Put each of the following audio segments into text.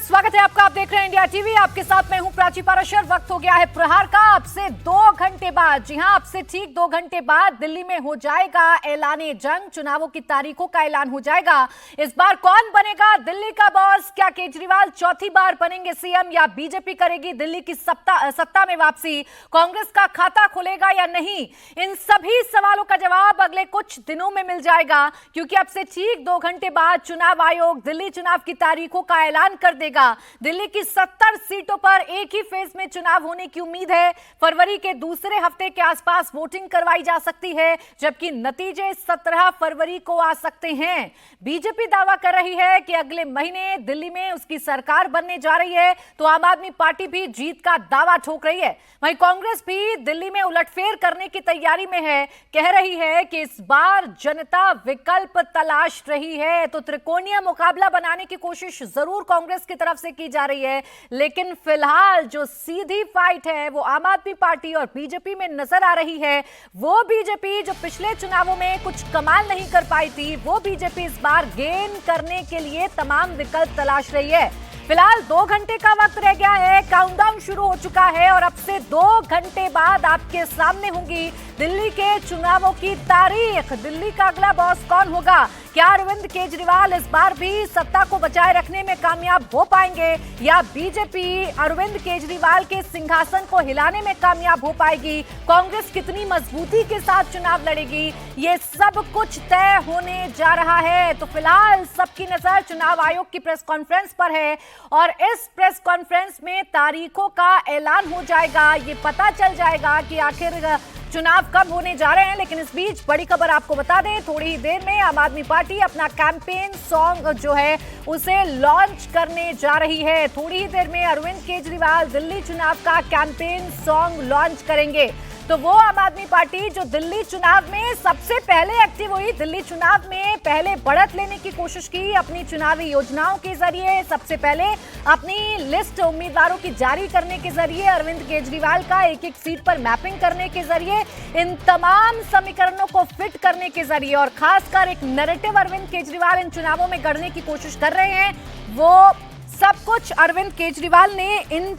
स्वागत है आपका। आप देख रहे हैं इंडिया टीवी। आपके साथ मैं हूं प्राची पाराशर। वक्त हो गया है प्रहार का। अब से 2 घंटे बाद, जी हां, अब से ठीक 2 घंटे बाद दिल्ली में हो जाएगा ऐलाने जंग। चुनावों की तारीखों का ऐलान हो जाएगा। इस बार कौन बनेगा दिल्ली का बॉस? क्या केजरीवाल चौथी बार बनेंगे सीएम या बीजेपी करेगी दिल्ली की सत्ता में वापसी? कांग्रेस का खाता खुलेगा या नहीं? इन सभी सवालों का जवाब अगले कुछ दिनों में मिल जाएगा, क्योंकि अब से ठीक 2 घंटे बाद चुनाव आयोग दिल्ली चुनाव की तारीखों का ऐलान कर देगा। दिल्ली की 70 सीटों पर एक ही फेज में चुनाव होने की उम्मीद है। फरवरी के दूसरे हफ्ते के आसपास वोटिंग करवाई जा सकती है, जबकि नतीजे 17 फरवरी को आ सकते हैं। बीजेपी दावा कर रही है कि अगले महीने दिल्ली में उसकी सरकार बनने जा रही है, तो आम आदमी पार्टी भी जीत का दावा ठोक रही है। वहीं कांग्रेस भी दिल्ली में उलटफेर करने की तैयारी में है। कह रही है कि इस बार जनता विकल्प तलाश रही है, तो त्रिकोणीय मुकाबला बनाने की कोशिश जरूर कांग्रेस की तरफ से की जा रही है। लेकिन फिलहाल जो सीधी फाइट है वो आम आदमी पार्टी और बीजेपी में नजर आ रही है। वो बीजेपी जो पिछले चुनावों में कुछ कमाल नहीं कर पाई थी, वो बीजेपी इस बार गेन करने के लिए तमाम विकल्प तलाश रही है। फिलहाल 2 घंटे का वक्त रह गया है। काउंटडाउन शुरू हो चुका है और अब से 2 घंटे बाद आपके सामने होंगी दिल्ली के चुनावों की तारीख। दिल्ली का अगला बॉस कौन होगा? क्या अरविंद केजरीवाल इस बार भी सत्ता को बचाए रखने में कामयाब हो पाएंगे, या बीजेपी अरविंद केजरीवाल के सिंहासन को हिलाने में कामयाब हो पाएगी? कांग्रेस कितनी मजबूती के साथ चुनाव लड़ेगी? ये सब कुछ तय होने जा रहा है। तो फिलहाल सबकी नजर चुनाव आयोग की प्रेस कॉन्फ्रेंस पर है और इस प्रेस कॉन्फ्रेंस में तारीखों का ऐलान हो जाएगा। ये पता चल जाएगा कि आखिर चुनाव कब होने जा रहे हैं। लेकिन इस बीच बड़ी खबर आपको बता दें, थोड़ी ही देर में आम आदमी पार्टी अपना कैंपेन सॉन्ग जो है उसे लॉन्च करने जा रही है। थोड़ी ही देर में अरविंद केजरीवाल दिल्ली चुनाव का कैंपेन सॉन्ग लॉन्च करेंगे। तो वो आम आदमी पार्टी जो दिल्ली चुनाव में सबसे पहले एक्टिव हुई, दिल्ली चुनाव में पहले बढ़त लेने की कोशिश की अपनी चुनावी योजनाओं के जरिए, सबसे पहले अपनी लिस्ट उम्मीदवारों की जारी करने के जरिए, अरविंद केजरीवाल का एक एक सीट पर मैपिंग करने के जरिए, इन तमाम समीकरणों को फिट करने के जरिए और खासकर एक नैरेटिव अरविंद केजरीवाल इन चुनावों में गढ़ने की कोशिश कर रहे हैं। वो सब कुछ अरविंद केजरीवाल ने इन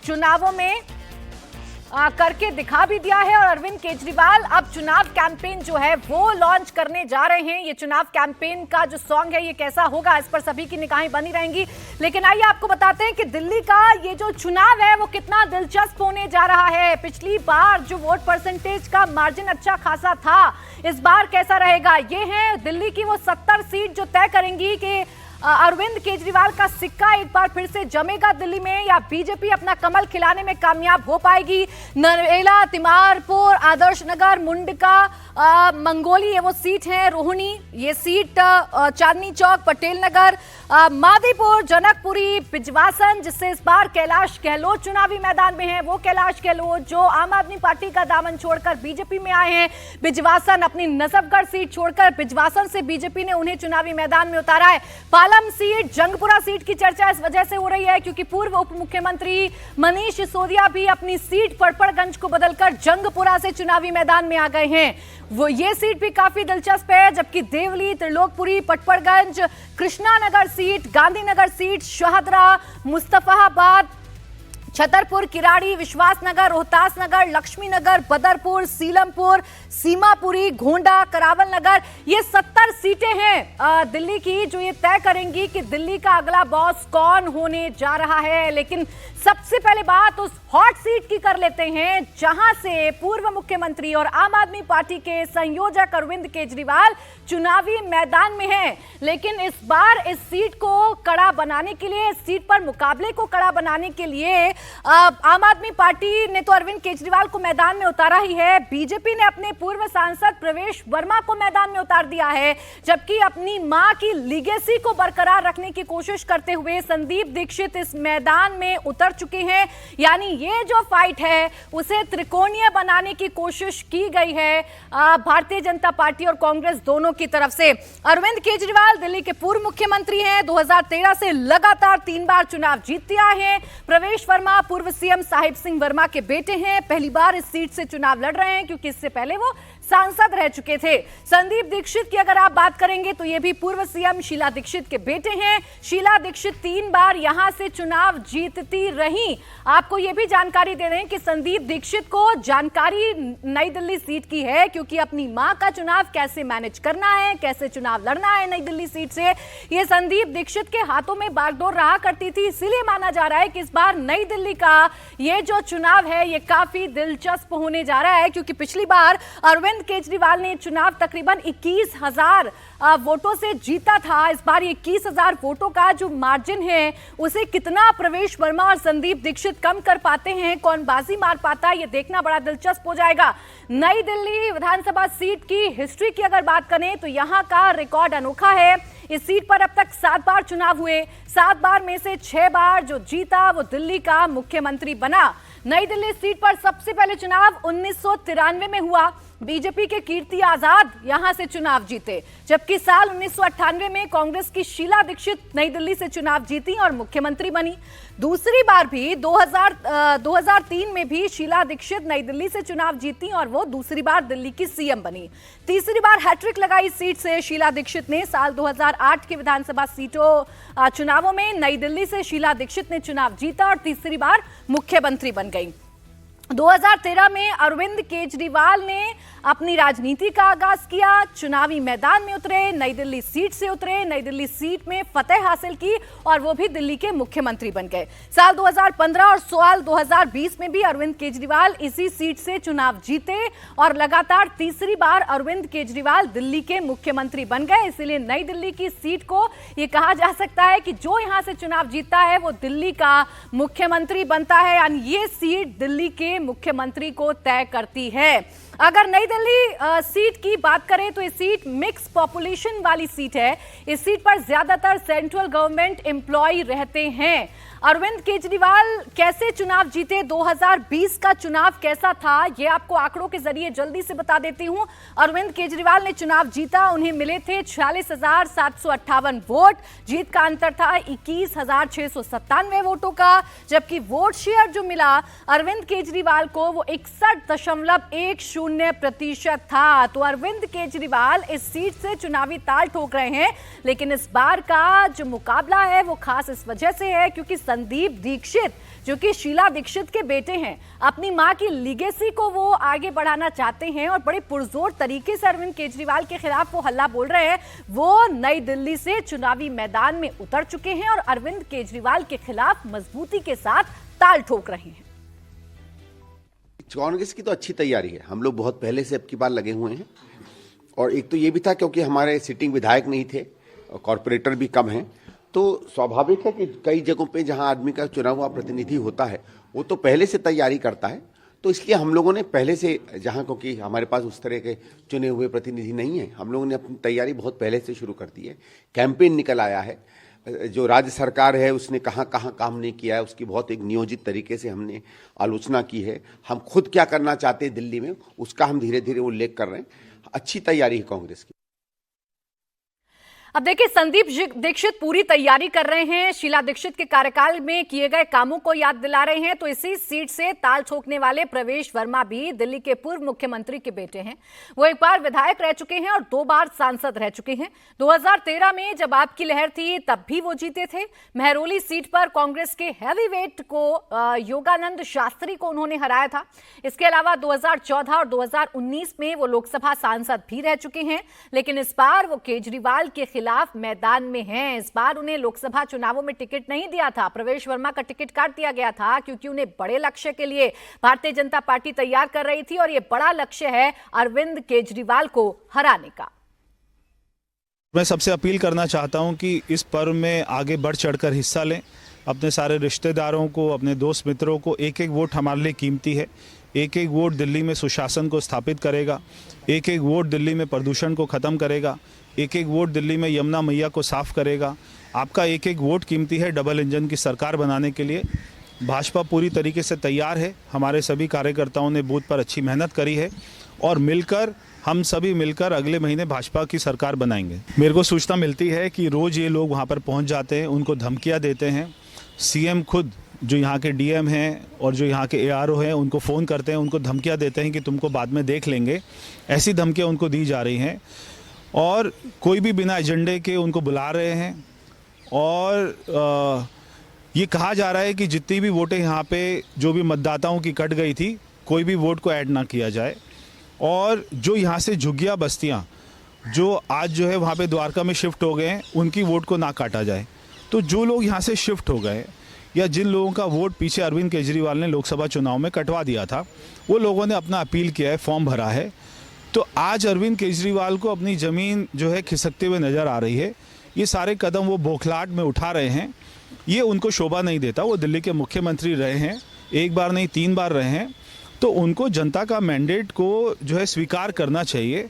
चुनावों में करके दिखा भी दिया है और अरविंद केजरीवाल अब चुनाव कैंपेन जो है वो लॉन्च करने जा रहे हैं। ये चुनाव कैंपेन का जो सॉन्ग है ये कैसा होगा, इस पर सभी की निगाहें बनी रहेंगी। लेकिन आइए आपको बताते हैं कि दिल्ली का ये जो चुनाव है वो कितना दिलचस्प होने जा रहा है। पिछली बार जो वोट परसेंटेज का मार्जिन अच्छा खासा था, इस बार कैसा रहेगा? ये है दिल्ली की वो 70 सीट जो तय करेंगी कि अरविंद केजरीवाल का सिक्का एक बार फिर से जमेगा दिल्ली में, या बीजेपी अपना कमल खिलाने में कामयाब हो पाएगी। नरेला, तिमारपुर, आदर्श नगर, मुंडका, मंगोली, ये वो सीट है, रोहिणी ये सीट, चांदनी चौक, पटेल नगर, माधीपुर, जनकपुरी, बिजवासन, जिससे इस बार कैलाश गहलोत चुनावी मैदान में है। वो कैलाश गहलोत जो आम आदमी पार्टी का दामन छोड़कर बीजेपी में आए हैं। बिजवासन अपनी नजफगढ़ सीट छोड़कर बिजवासन से बीजेपी ने उन्हें चुनावी मैदान में उतारा है। पालम सीट, जंगपुरा सीट की चर्चा इस वजह से हो रही है क्योंकि पूर्व उप मुख्यमंत्री मनीष सिसोदिया भी अपनी सीट पड़पड़गंज को बदलकर जंगपुरा से चुनावी मैदान में आ गए हैं। वो ये सीट भी काफी दिलचस्प है। जबकि देवली, त्रिलोकपुरी, पटपड़गंज, कृष्णानगर सीट, गांधीनगर सीट, शाहदरा, मुस्तफाबाद, छतरपुर, किराड़ी, विश्वासनगर, रोहतास नगर, लक्ष्मी नगर, बदरपुर, सीलमपुर, सीमापुरी, गोंडा, करावल नगर, ये 70 सीटें हैं दिल्ली की जो ये तय करेंगी कि दिल्ली का अगला बॉस कौन होने जा रहा है। लेकिन सबसे पहले बात उस हॉट सीट की कर लेते हैं जहां से पूर्व मुख्यमंत्री और आम आदमी पार्टी के संयोजक अरविंद केजरीवाल चुनावी मैदान में हैं। लेकिन इस बार इस सीट को कड़ा बनाने के लिए, इस सीट पर मुकाबले को कड़ा बनाने के लिए आम आदमी पार्टी ने तो अरविंद केजरीवाल को मैदान में उतारा ही है, बीजेपी ने अपने पूर्व सांसद प्रवेश वर्मा को मैदान में उतार दिया है। जबकि अपनी मां की लीगेसी को बरकरार रखने की कोशिश करते हुए संदीप दीक्षित इस मैदान में उतर चुके हैं। यानी ये जो फाइट है उसे त्रिकोणीय बनाने की कोशिश की गई है भारतीय जनता पार्टी और कांग्रेस दोनों की तरफ से। अरविंद केजरीवाल दिल्ली के पूर्व मुख्यमंत्री हैं, 2013 से लगातार 3 बार चुनाव जीतते आए हैं। प्रवेश वर्मा वर्मा पूर्व सीएम साहिब सिंह वर्मा के बेटे हैं। पहली बार इस सीट से चुनाव लड़ रहे हैं क्योंकि इससे पहले वो सांसद रह चुके थे। संदीप दीक्षित की अगर आप बात करेंगे तो ये भी पूर्व सीएम शीला दीक्षित के बेटे हैं। शीला दीक्षित 3 बार यहां से चुनाव जीतती रही। आपको ये भी जानकारी दे दें कि संदीप दीक्षित को जानकारी नई दिल्ली सीट की है क्योंकि अपनी मां का चुनाव कैसे मैनेज करना है, कैसे चुनाव लड़ना है नई दिल्ली सीट से, ये संदीप दीक्षित के हाथों में बागडोर रहा करती थी। इसीलिए माना जा रहा है कि इस बार नई दिल्ली का ये जो चुनाव है ये काफी दिलचस्प होने जा रहा है क्योंकि पिछली बार अरविंद केजरीवाल ने चुनाव तकरीबन 21,000 वोटों से जीता था। इस बार 21,000 वोटों का जो मार्जिन है उसे कितना प्रवेश वर्मा और संदीप दीक्षित कम कर पाते हैं, कौन बाजी मार पाता है, ये देखना बड़ा दिलचस्प हो जाएगा। नई दिल्ली विधानसभा सीट की हिस्ट्री की अगर बात करें तो यहां का रिकॉर्ड अनोखा है। इस सीट पर अब तक 7 बार चुनाव हुए, 7 बार में से 6 बार जो जीता वो दिल्ली का मुख्यमंत्री बना। नई दिल्ली सीट पर सबसे पहले चुनाव 1993 में हुआ। बीजेपी के कीर्ति आजाद यहां से चुनाव जीते, जबकि साल 1998 में कांग्रेस की शीला दीक्षित नई दिल्ली से चुनाव जीती और मुख्यमंत्री बनी। दूसरी बार भी 2003 में भी शीला दीक्षित नई दिल्ली से चुनाव जीती और वो दूसरी बार दिल्ली की सीएम बनी। तीसरी बार हैट्रिक लगाई सीट से शीला दीक्षित ने। साल 2008 के विधानसभा सीटों चुनावों में नई दिल्ली से शीला दीक्षित ने चुनाव जीता और तीसरी बार मुख्यमंत्री बन गई। 2013 में अरविंद केजरीवाल ने अपनी राजनीति का आगाज किया, चुनावी मैदान में उतरे, नई दिल्ली सीट से उतरे, नई दिल्ली सीट में फतेह हासिल की और वो भी दिल्ली के मुख्यमंत्री बन गए। साल 2015 और साल 2020 में भी अरविंद केजरीवाल इसी सीट से चुनाव जीते और लगातार तीसरी बार अरविंद केजरीवाल दिल्ली के मुख्यमंत्री बन गए। इसीलिए नई दिल्ली की सीट को ये कहा जा सकता है कि जो यहां से चुनाव जीतता है वो दिल्ली का मुख्यमंत्री बनता है, यानी ये सीट दिल्ली के मुख्यमंत्री को तय करती है। अगर नई दिल्ली सीट की बात करें तो ये सीट मिक्स पॉपुलेशन वाली सीट है। इस सीट पर ज्यादातर सेंट्रल गवर्नमेंट एम्प्लॉय रहते हैं। अरविंद केजरीवाल कैसे चुनाव जीते, 2020 का चुनाव कैसा था, ये आपको आंकड़ों के जरिए जल्दी से बता देती हूं। अरविंद केजरीवाल ने चुनाव जीता, उन्हें मिले थे 46,758 वोट। जीत का अंतर था 21,697 वोटों का, जबकि वोट शेयर जो मिला अरविंद केजरीवाल को वो 61.10% था। तो अरविंद केजरीवाल इस सीट से चुनावी ताल ठोक रहे हैं, लेकिन इस बार का जो मुकाबला है वो खास इस वजह से है क्योंकि संदीप दीक्षित जो कि शीला दीक्षित के बेटे हैं, अपनी मां की लीगेसी को वो आगे बढ़ाना चाहते हैं और बड़े पुरजोर तरीके से अरविंद केजरीवाल के खिलाफ वो हल्ला बोल रहे हैं। वो नई दिल्ली से चुनावी मैदान में उतर चुके हैं और अरविंद केजरीवाल के खिलाफ मजबूती के साथ ताल ठोक रहे हैं। कांग्रेस की तो अच्छी तैयारी है, हम लोग बहुत पहले से अब की बार लगे हुए हैं। और एक तो ये भी था क्योंकि हमारे सिटिंग विधायक नहीं थे और कॉर्पोरेटर भी कम हैं, तो स्वाभाविक है कि कई जगहों पे जहां आदमी का चुना हुआ प्रतिनिधि होता है वो तो पहले से तैयारी करता है। तो इसलिए हम लोगों ने पहले से जहां, क्योंकि हमारे पास उस तरह के चुने हुए प्रतिनिधि नहीं है, हम लोगों ने अपनी तैयारी बहुत पहले से शुरू कर दी है। कैंपेन निकल आया है, जो राज्य सरकार है उसने कहां कहां काम नहीं किया है उसकी बहुत एक नियोजित तरीके से हमने आलोचना की है। हम खुद क्या करना चाहते हैं दिल्ली में उसका हम धीरे धीरे उल्लेख कर रहे हैं। अच्छी तैयारी है कांग्रेस की। अब देखिए, संदीप दीक्षित पूरी तैयारी कर रहे हैं, शीला दीक्षित के कार्यकाल में किए गए कामों को याद दिला रहे हैं। तो इसी सीट से ताल ठोकने वाले प्रवेश वर्मा भी दिल्ली के पूर्व मुख्यमंत्री के बेटे हैं। वो एक बार विधायक रह चुके हैं और 2 बार सांसद रह चुके हैं। 2013 में जब आपकी लहर थी तब भी वो जीते थे। महरौली सीट पर कांग्रेस के हैवीवेट को योगानंद शास्त्री को उन्होंने हराया था। इसके अलावा 2014 और 2019 में वो लोकसभा सांसद भी रह चुके हैं, लेकिन इस बार वो केजरीवाल के खिलाफ मैदान में हैं। इस बार उन्हें लोकसभा चुनावों में टिकट नहीं दिया था, प्रवेश वर्मा का टिकट काट दिया गया था क्योंकि उन्हें बड़े लक्ष्य के लिए भारतीय जनता पार्टी तैयार कर रही थी और यह बड़ा लक्ष्य है अरविंद केजरीवाल को हराने का। मैं सबसे अपील करना चाहता हूं कि इस पर्व में आगे बढ़ चढ़कर हिस्सा लें। अपने सारे रिश्तेदारों को, अपने दोस्त मित्रों को, एक एक वोट हमारे लिए कीमती है। एक एक वोट दिल्ली में सुशासन को स्थापित करेगा, एक एक वोट दिल्ली में प्रदूषण को ख़त्म करेगा, एक एक वोट दिल्ली में यमुना मैया को साफ करेगा। आपका एक एक वोट कीमती है डबल इंजन की सरकार बनाने के लिए। भाजपा पूरी तरीके से तैयार है। हमारे सभी कार्यकर्ताओं ने बूथ पर अच्छी मेहनत करी है और मिलकर हम सभी मिलकर अगले महीने भाजपा की सरकार बनाएंगे। मेरे को सूचना मिलती है कि रोज़ ये लोग वहाँ पर पहुँच जाते हैं, उनको धमकियाँ देते हैं। सीएम खुद जो यहाँ के डीएम हैं और जो यहाँ के एआरओ हैं उनको फ़ोन करते हैं, उनको धमकियाँ देते हैं कि तुमको बाद में देख लेंगे। ऐसी धमकियाँ उनको दी जा रही हैं और कोई भी बिना एजेंडे के उनको बुला रहे हैं। और ये कहा जा रहा है कि जितनी भी वोटें यहाँ पे जो भी मतदाताओं की कट गई थी, कोई भी वोट को ऐड ना किया जाए। और जो यहाँ से झुग्गिया बस्तियाँ जो आज जो है वहाँ पे द्वारका में शिफ्ट हो गए हैं, उनकी वोट को ना काटा जाए। तो जो लोग यहाँ से शिफ्ट हो गए या जिन लोगों का वोट पीछे अरविंद केजरीवाल ने लोकसभा चुनाव में कटवा दिया था, वो लोगों ने अपना अपील किया है, फॉर्म भरा है। तो आज अरविंद केजरीवाल को अपनी ज़मीन जो है खिसकते हुए नज़र आ रही है। ये सारे कदम वो बौखलाहट में उठा रहे हैं, ये उनको शोभा नहीं देता। वो दिल्ली के मुख्यमंत्री रहे हैं, एक बार नहीं 3 बार रहे हैं, तो उनको जनता का मैंडेट को जो है स्वीकार करना चाहिए।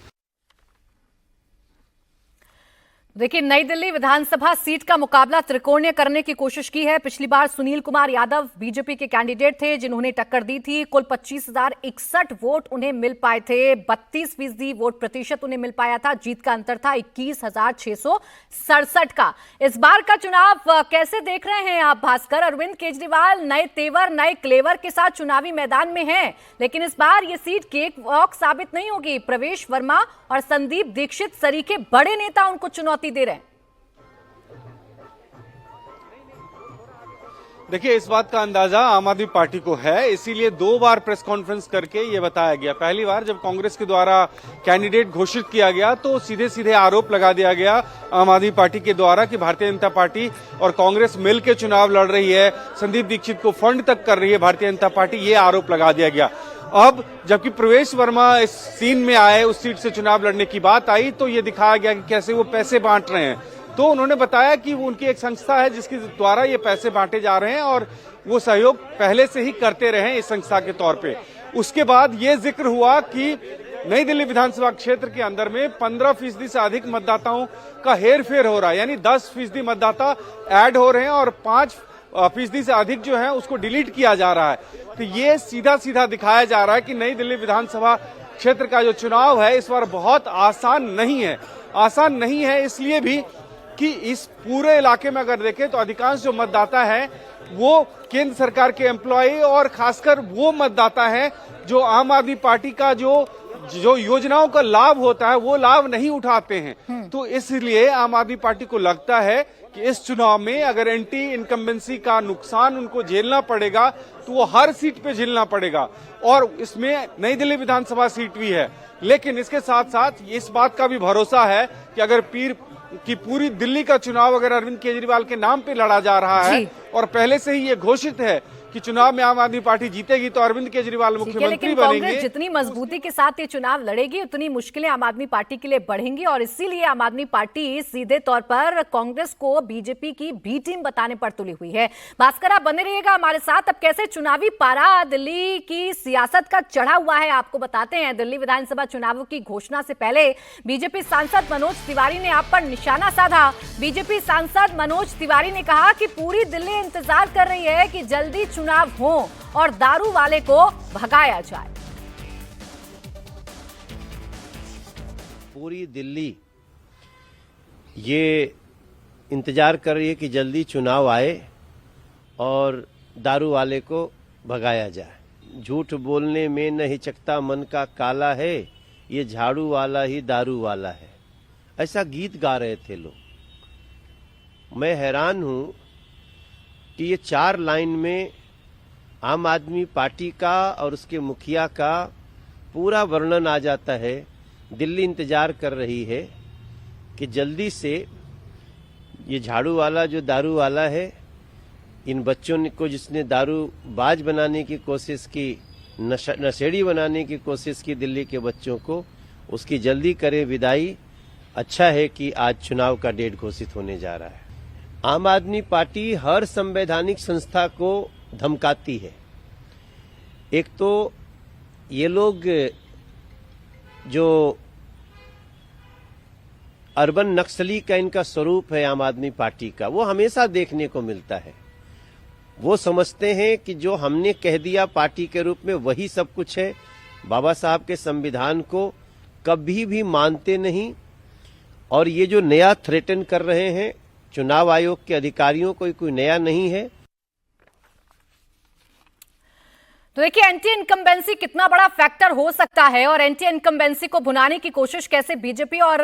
देखिए, नई दिल्ली विधानसभा सीट का मुकाबला त्रिकोणीय करने की कोशिश की है। पिछली बार सुनील कुमार यादव बीजेपी के कैंडिडेट थे जिन्होंने टक्कर दी थी। कुल 25,061 वोट उन्हें मिल पाए थे, 32% वोट प्रतिशत उन्हें मिल पाया था। जीत का अंतर था 21,667 का। इस बार का चुनाव कैसे देख रहे हैं आप भास्कर? अरविंद केजरीवाल नए तेवर, नए क्लेवर के साथ चुनावी मैदान में हैं, लेकिन इस बार ये सीट केक वॉक साबित नहीं होगी। प्रवेश वर्मा और संदीप दीक्षित सरीखे बड़े नेता उनको चुनौती दे रहे हैं। देखिए, इस बात का अंदाजा आम आदमी पार्टी को है, इसीलिए 2 बार प्रेस कॉन्फ्रेंस करके ये बताया गया। पहली बार जब कांग्रेस के द्वारा कैंडिडेट घोषित किया गया तो सीधे सीधे आरोप लगा दिया गया आम आदमी पार्टी के द्वारा कि भारतीय जनता पार्टी और कांग्रेस मिलकर चुनाव लड़ रही है, संदीप दीक्षित को फंड तक कर रही है भारतीय जनता पार्टी, ये आरोप लगा दिया गया। अब जबकि प्रवेश वर्मा इस सीन में आए, उस सीट से चुनाव लड़ने की बात आई, तो ये दिखाया गया कि कैसे वो पैसे बांट रहे हैं। तो उन्होंने बताया कि उनकी एक संस्था है जिसके द्वारा ये पैसे बांटे जा रहे हैं और वो सहयोग पहले से ही करते रहे इस संस्था के तौर पे। उसके बाद ये जिक्र हुआ कि नई दिल्ली विधानसभा क्षेत्र के अंदर में 15% से अधिक मतदाताओं का हेरफेर हो रहा है, यानी 10% मतदाता ऐड हो रहे हैं और 5% से अधिक जो है उसको डिलीट किया जा रहा है। तो ये सीधा सीधा दिखाया जा रहा है कि नई दिल्ली विधानसभा क्षेत्र का जो चुनाव है इस बार बहुत आसान नहीं है। आसान नहीं है इसलिए भी कि इस पूरे इलाके में अगर देखें तो अधिकांश जो मतदाता है वो केंद्र सरकार के एम्प्लॉय और खासकर वो मतदाता है जो आम आदमी पार्टी का जो योजनाओं का लाभ होता है वो लाभ नहीं उठाते हैं। तो इसलिए आम आदमी पार्टी को लगता है कि इस चुनाव में अगर एंटी इनकम्बेंसी का नुकसान उनको झेलना पड़ेगा तो वो हर सीट पे झेलना पड़ेगा, और इसमें नई दिल्ली विधानसभा सीट भी है। लेकिन इसके साथ साथ इस बात का भी भरोसा है कि अगर पूरी दिल्ली का चुनाव अगर अरविंद केजरीवाल के नाम पे लड़ा जा रहा है और पहले से ही ये घोषित है कि चुनाव में आम आदमी पार्टी जीतेगी तो अरविंद केजरीवाल मुख्यमंत्री बनेंगे। कांग्रेस जितनी मजबूती के साथ ये चुनाव लड़ेगी उतनी मुश्किलें आम आदमी पार्टी के लिए बढ़ेंगी, और इसीलिए आम आदमी पार्टी सीधे तौर पर कांग्रेस को बीजेपी की बी टीम बताने पर तुली हुई है। भास्कर, आप बने रहिएगा हमारे साथ। अब कैसे चुनावी पारा दिल्ली की सियासत का चढ़ा हुआ है आपको बताते हैं। दिल्ली विधानसभा चुनावों की घोषणा से पहले बीजेपी सांसद मनोज तिवारी ने आप पर निशाना साधा। बीजेपी सांसद मनोज तिवारी ने कहा कि पूरी दिल्ली इंतजार कर रही है कि जल्दी चुनाव हो और दारू वाले को भगाया जाए। पूरी दिल्ली ये इंतजार कर रही है कि जल्दी चुनाव आए और दारू वाले को भगाया जाए। झूठ बोलने में न हिचकता मन का काला है, ये झाड़ू वाला ही दारू वाला है, ऐसा गीत गा रहे थे लोग। मैं हैरान हूं कि ये 4 लाइन में आम आदमी पार्टी का और उसके मुखिया का पूरा वर्णन आ जाता है। दिल्ली इंतजार कर रही है कि जल्दी से ये झाड़ू वाला जो दारू वाला है, इन बच्चों को जिसने दारू बाज बनाने की कोशिश की, नशेड़ी बनाने की कोशिश की दिल्ली के बच्चों को, उसकी जल्दी करे विदाई। अच्छा है कि आज चुनाव का डेट घोषित होने जा रहा है। आम आदमी पार्टी हर संवैधानिक संस्था को धमकाती है। एक तो ये लोग जो अर्बन नक्सली का इनका स्वरूप है आम आदमी पार्टी का, वो हमेशा देखने को मिलता है। वो समझते हैं कि जो हमने कह दिया पार्टी के रूप में वही सब कुछ है। बाबा साहब के संविधान को कभी भी मानते नहीं, और ये जो नया थ्रेटन कर रहे हैं चुनाव आयोग के अधिकारियों को, कोई नया नहीं है। तो देखिए, एंटी इनकम्बेंसी कितना बड़ा फैक्टर हो सकता है और एंटी इनकम्बेंसी को भुनाने की कोशिश कैसे बीजेपी और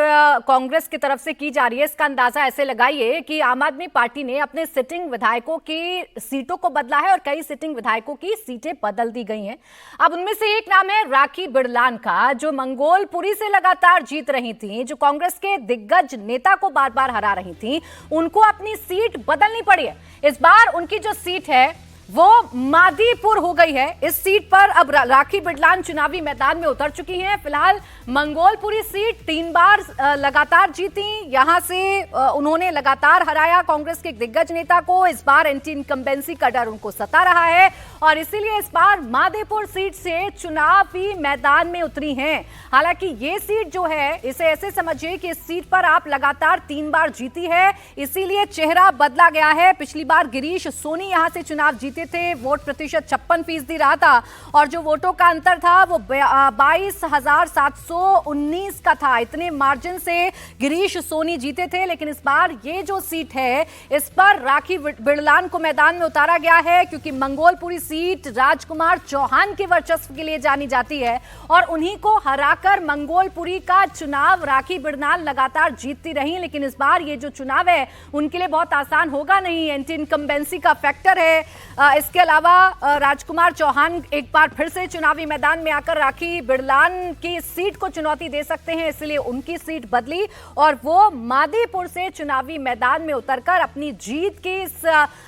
कांग्रेस की तरफ से की जा रही है, इसका अंदाजा ऐसे लगाइए कि आम आदमी पार्टी ने अपने सिटिंग विधायकों की सीटों को बदला है और कई सिटिंग विधायकों की सीटें बदल दी गई हैं। अब उनमें से एक नाम है राखी बिड़लान का, जो मंगोलपुरी से लगातार जीत रही थी, जो कांग्रेस के दिग्गज नेता को बार बार हरा रही थी, उनको अपनी सीट बदलनी पड़ी है। इस बार उनकी जो सीट है वो मादीपुर हो गई है। इस सीट पर अब राखी बिड़लान चुनावी मैदान में उतर चुकी हैं। फिलहाल मंगोलपुरी सीट 3 बार लगातार जीती, यहां से उन्होंने लगातार हराया कांग्रेस के दिग्गज नेता को। इस बार एंटी इनकम्बेंसी का डर उनको सता रहा है और इसीलिए इस बार मादीपुर सीट से चुनावी मैदान में उतरी हैं। हालांकि ये सीट जो है, इसे ऐसे समझिए कि इस सीट पर आप लगातार 3 बार जीती है, इसीलिए चेहरा बदला गया है। पिछली बार गिरीश सोनी यहां से चुनाव जीते थे, वोट प्रतिशत 56% रहा था और जो वोटों का अंतर था वो 22,719 का था। इतने मार्जिन से गिरीश सोनी जीते थे। लेकिन इस बार ये जो सीट है, इस पर राखी बिड़लान को मैदान में उतारा गया है, क्योंकि मंगोलपुरी सीट राजकुमार चौहान के वर्चस्व के लिए जानी जाती है और उन्हीं को हराकर मंगोलपुरी का चुनाव राखी बिड़लान लगातार जीतती रही। लेकिन इस बार ये जो चुनाव है उनके लिए बहुत आसान होगा नहीं, एंटी इनकम्बेंसी का फैक्टर है। इसके अलावा राजकुमार चौहान एक बार फिर से चुनावी मैदान में आकर राखी बिड़लान की सीट को चुनौती दे सकते हैं, इसलिए उनकी सीट बदली और वो मादीपुर से चुनावी मैदान में उतरकर अपनी जीत की इस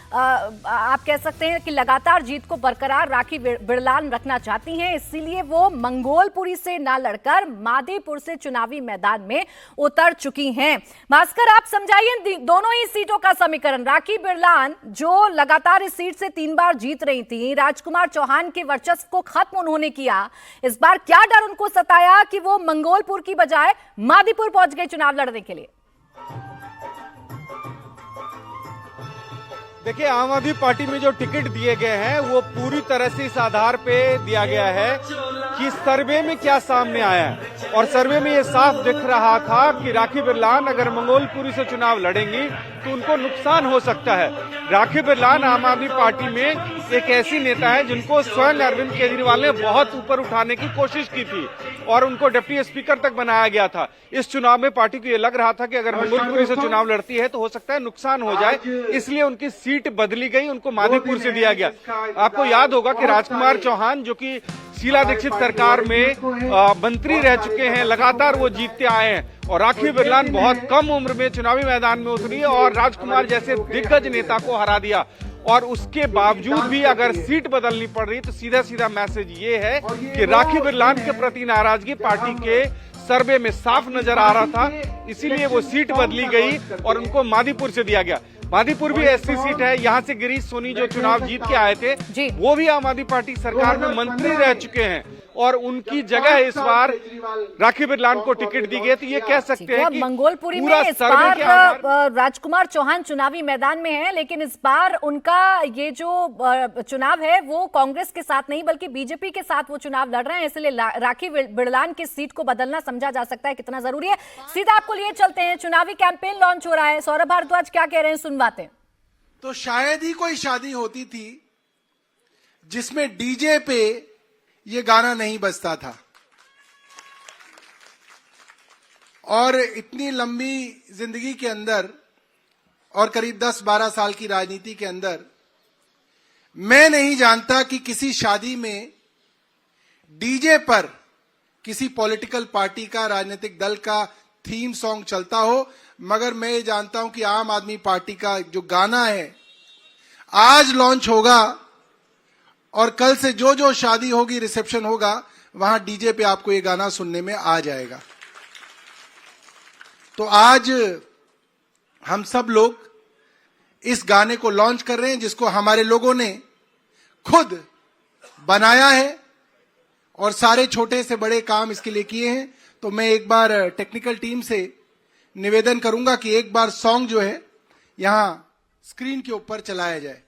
आप कह सकते हैं कि लगातार जीत को बरकरार राखी बिड़लान रखना चाहती हैं। इसीलिए वो मंगोलपुरी से ना लड़कर मादीपुर से चुनावी मैदान में उतर चुकी हैं। भास्कर, आप समझाइए दोनों ही सीटों का समीकरण। राखी बिड़लान जो लगातार इस सीट से 3 बार जीत रही थी, राजकुमार चौहान के वर्चस्व को खत्म उन्होंने किया, इस बार क्या डर उनको सताया कि वो मंगोलपुर की बजाय मादीपुर पहुंच गए चुनाव लड़ने के लिए? देखिए, आम आदमी पार्टी में जो टिकट दिए गए हैं वो पूरी तरह से इस आधार पे दिया गया है कि सर्वे में क्या सामने आया है। और सर्वे में ये साफ दिख रहा था कि राखी बिड़लान अगर मंगोलपुरी से चुनाव लड़ेंगी तो उनको नुकसान हो सकता है। राखी बिड़लान आम आदमी पार्टी में एक ऐसी नेता है जिनको स्वयं अरविंद केजरीवाल ने बहुत ऊपर उठाने की कोशिश की थी और उनको डिप्टी स्पीकर तक बनाया गया था। इस चुनाव में पार्टी को ये लग रहा था कि अगर मंगोलपुरी से चुनाव लड़ती है तो हो सकता है नुकसान हो जाए, इसलिए उनकी सीट बदली गई, उनको मादीपुर से दिया गया। आपको याद होगा कि राजकुमार चौहान जो कि शीला दीक्षित सरकार में मंत्री रह चुके हैं, लगातार वो जीतते आए हैं और राखी बिड़लान बहुत कम उम्र में चुनावी मैदान में उतरी और राजकुमार जैसे दिग्गज नेता को हरा दिया। और उसके बावजूद भी अगर सीट बदलनी पड़ रही तो सीधा सीधा मैसेज ये है कि राखी बिड़लान के प्रति नाराजगी पार्टी के सर्वे में साफ नजर आ रहा था, इसीलिए वो सीट बदली गई और उनको मादीपुर से दिया गया। मादीपुर भी ऐसी सीट है, यहाँ से गिरीश सोनी जो चुनाव जीत के आए थे वो भी आम आदमी पार्टी सरकार में मंत्री रह चुके हैं और उनकी जगह इस बार राखी बिड़लान को टिकट दी गई। तो ये कह सकते हैं कि मंगोलपुरी में इस बार राजकुमार चौहान चुनावी मैदान में है, लेकिन इस बार उनका ये जो चुनाव है वो कांग्रेस के साथ नहीं बल्कि बीजेपी के साथ वो चुनाव लड़ रहे हैं, इसलिए राखी बिड़लान की सीट को बदलना समझा जा सकता है कितना जरूरी है। सीधा आपको लिए चलते हैं, चुनावी कैंपेन लॉन्च हो रहा है, सौरभ भारद्वाज क्या कह रहे हैं, सुनवाते हैं। तो शायद ही कोई शादी होती थी जिसमें डीजे पे ये गाना नहीं बजता था और इतनी लंबी जिंदगी के अंदर और करीब 10-12 साल की राजनीति के अंदर मैं नहीं जानता कि किसी शादी में डीजे पर किसी पॉलिटिकल पार्टी का, राजनीतिक दल का थीम सॉन्ग चलता हो, मगर मैं ये जानता हूं कि आम आदमी पार्टी का जो गाना है आज लॉन्च होगा और कल से जो जो शादी होगी, रिसेप्शन होगा, वहां डीजे पे आपको ये गाना सुनने में आ जाएगा। तो आज हम सब लोग इस गाने को लॉन्च कर रहे हैं जिसको हमारे लोगों ने खुद बनाया है और सारे छोटे से बड़े काम इसके लिए किए हैं। तो मैं एक बार टेक्निकल टीम से निवेदन करूंगा कि एक बार सॉन्ग जो है यहां स्क्रीन के ऊपर चलाया जाए।